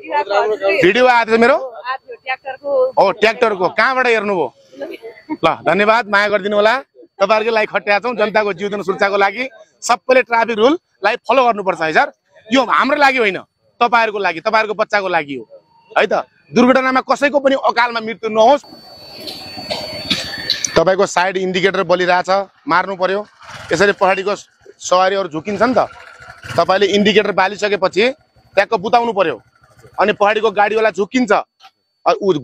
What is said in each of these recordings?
video आएको थियो मेरो हो ट्र्याक्टरको कहाँबाट हेर्नुभयो ल धन्यवाद माया गरिदिनु होला तपाईहरुको लागि खट्याएको छौं जनताको जीवन सुरक्षाको लागि सबैले ट्राफिक रुललाई फलो गर्नुपर्छ है सर यो हाम्रो लागि होइन तपाईहरुको लागि तपाईहरुको बच्चाको लागि हो है त दुर्घटनामा कसैको पनि अकालमा मृत्यु नहोस् तपाईको साइड इन्डिकेटर बलिरहेछ मार्नु पर्यो यसरी पहाडीको सवारीहरु झुकिन्छ नि त तपाईले इन्डिकेटर बालिसकेपछि ट्याक्क बुताउनु पर्यो अनि पहाडीको गाडीवाला झुकिन्छ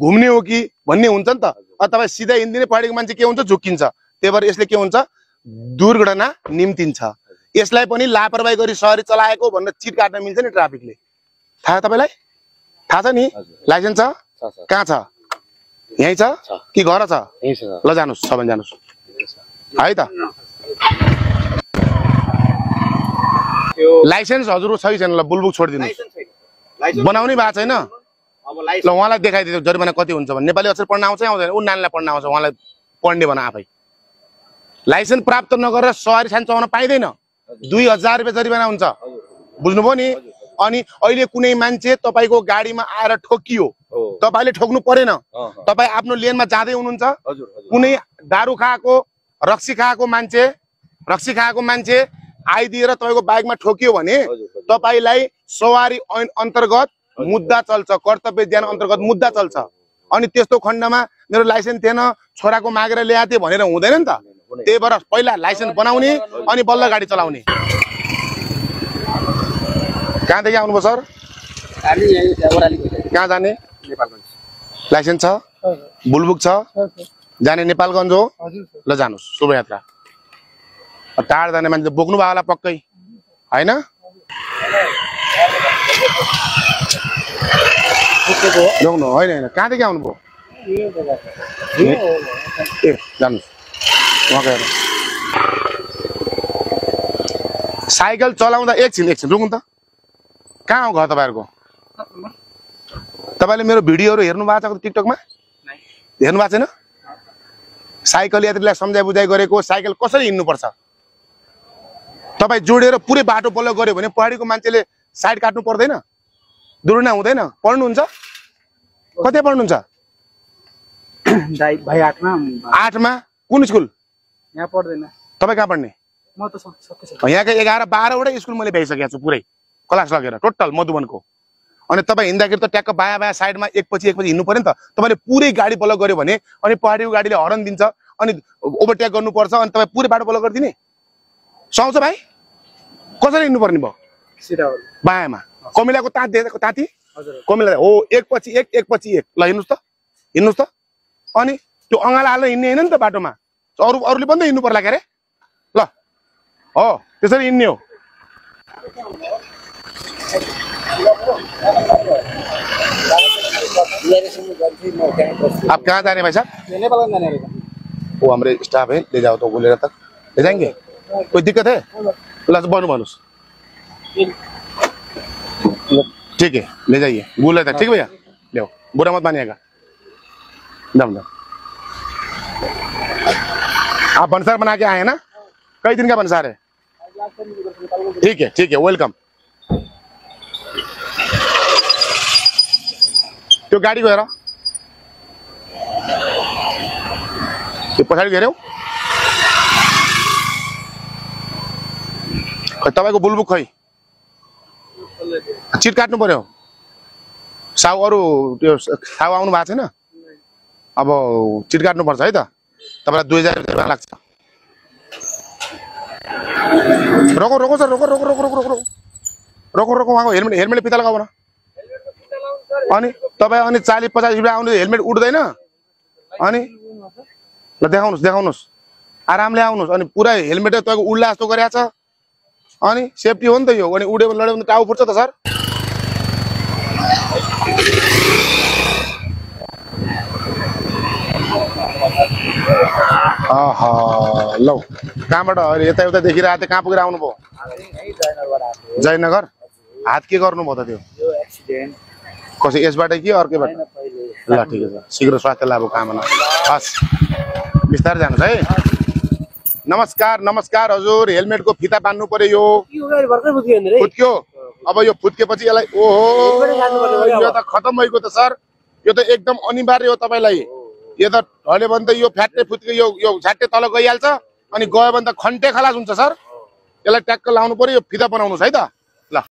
घुम्ने हो कि भन्ने हुन्छ नि त तपाई सिधा हिँड्दिने पहाडीको मान्छे के हुन्छ झुकिन्छ त्यही भएर यसले के हुन्छ दुर्घटना निम्तिन्छ यसलाई पनि लापरवाही गरी सवारी चलाएको भनेर चिट काट्न मिल्छ नि ट्राफिकले थाहा तपाईलाई थाहा छ नि लाइसेन्स छ कहाँ छ यही छ कि घर छ ल जानुस् सबैजना जानुस् है त लाइसेन्स हजुरको छैन ल बुलबुक छोडिदिनु बनाउने भएको छैन ल उहाँलाई देखाइदिनु जरिमाना कति हुन्छ भने नेपाली अक्षर पढ्न आउँछ आउँदैन उ नानीलाई पढ्न आउँछ उहाँलाई पढ्ने भन आफै लाइसेन्स प्राप्त नगरेर सवारी सानो चलाउन पाइदैन 2000 रुपैयाँ जरिमाना हुन्छ बुझ्नुभयो नि अनि अहिले कुनै मान्छे तपाईको गाडीमा आएर ठोकियो तपाईले ठोक्नु परेन तपाई आफ्नो लेनमा जाँदै हुनुहुन्छ कुनै दारु खाएको रक्सी खाएको मान्छे आइदिएर तपाईको बाइकमा ठोकियो भने तपाईलाई सवारी ऐन अन्तर्गत मुद्दा चल्छ कर्तव्य ज्ञान अन्तर्गत मुद्दा चल्छ अनि त्यस्तो खण्डमा मेरो लाइसेन्स थिएन छोराको मागेर ल्याए थिए भनेर हुँदैन नि त त्यही भएर पहिला लाइसेन्स बनाउने अनि बल्ल गाडी चलाउने कहाँदेखि आउनुभयो सर कहाँ जाने लाइसेन्स छ बुलबुक छ जाने नेपालगञ्ज हो ल जानुस् शुभयात्रा टाढा जाने मान्छे बोक्नु भयो होला पक्कै हैन बोक्नु होइन कहाँदेखि आउनुभयो ए जानुस् साइकल चलाउँदा एकछिन रुक्नु त कहाँ हो घर तपाईहरुको तपाईले मेरो भिडियोहरु हेर्नु भएको छ टिकटकमा हेर्नु भएको छैन साइकल यात्रीलाई सम्झाइ बुझाइ गरेको साइकल कसरी हिँड्नु पर्छ तपाई जोडेर पुरै बाटो बल्ल गर्यो भने पहाडीको मान्छेले साइड काट्नु पर्दैन दुर्घटना हुँदैन पढ्नुहुन्छ कतै पढ्नुहुन्छ भाइ 8 मा कुन स्कुल यहाँ पढ्दैन तपाई कहाँ पढ्ने म त सबै यहाँका 11-12 वटा स्कुल मैले भ्याइसकेको छु पुरै क्लास लगेर टोटल मधुबनको अनि तपाई हिँड्दाखेरि त ट्याक्क बायाँ साइडमा एकपछि हिँड्नु पर्यो नि त तपाईले पुरै गाडी बल्ल गर्यो भने अनि पहाडीको गाडीले हर्न दिन्छ अनि ओभरटेक गर्नुपर्छ अनि तपाई पुरै बाटो बल्ल गरिदिने सुहाउँछ भाइ कसरी हिँड्नु पर्ने भयो सिधा हो बायाँमा कमिलाको ताती कमिला हो एकपछि एक ल हिँड्नुस् त अनि त्यो अँगाला हाल्न हिँड्ने हैन नि त बाटोमा अरूले पनि त हिँड्नु पर्ला के अरे ल हो त्यसरी हिँड्ने हो आप कहाँ जाने भाई साहब नेपाल जाने रहेछ वो हमारे स्टाफ है ले जाओ तो वो ले तक ले जाएंगे कोई दिक्कत है बनूस ठीक है ले जाइए बोल रहे थे ठीक भैया ले बुरा मत मानिएगा दम आप बंसार बना के आए हैं ना कई दिन का बंसार है ठीक है वेलकम त्यो गाडी गएर त्यो पछाडी गएर तपाईको बुलबुक खै चिट काट्नु पर्यो साउ अरु त्यो साउ आउनु भएको छैन अब चिट काट्नु पर्छ है त तपाईलाई 2000 रुपैयाँ लाग्छ रोको सर रोको वहाँको हेलमेट फिता लगाऊ न अनि तपाई अनि 40-50 रुपैयाँ आउने हेलमेट उड्दैन अनि ल देखाउनुस् आरामले आउनुस् अनि पुरा हेलमेट तपाईको उड्ला जस्तो गरेछ छ अनि सेफ्टी हो नि त यो अनि उड्यो भने लड्यो भने टाउ फुट्छ त सर आहा लौ कहाँबाट अहिले यता देखिरहेको थियो कहाँ पुगेर आउनु भयो जयनगर हात के गर्नु भयो त त्यो एक्सिडेन्ट कसै यसबाट कि अर्कैबाट ल ठीक छ शीघ्र स्वास्थ्य लाभ कामना हस् बिस्तारै जानुस् है नमस्कार हजुर हेलमेट को फिता बान्नु पर्यो यो गाडी भर्खर बुझ्यो नि रे फुट्क्यो अब यो फुत्केपछि यसलाई ओहो यो त खतम भएको त सर यो त एकदम अनिवार्य हो तपाईलाई यो त ढल्यो भने त यो फ्याट्टे फुत्के यो झ्याट्टे तल गइहाल्छ अनि गयो भने त खन्टे खलास हुन्छ सर यसलाई ट्याक्क लाउनु पर्यो यो फिता बनाउनुस् है त ल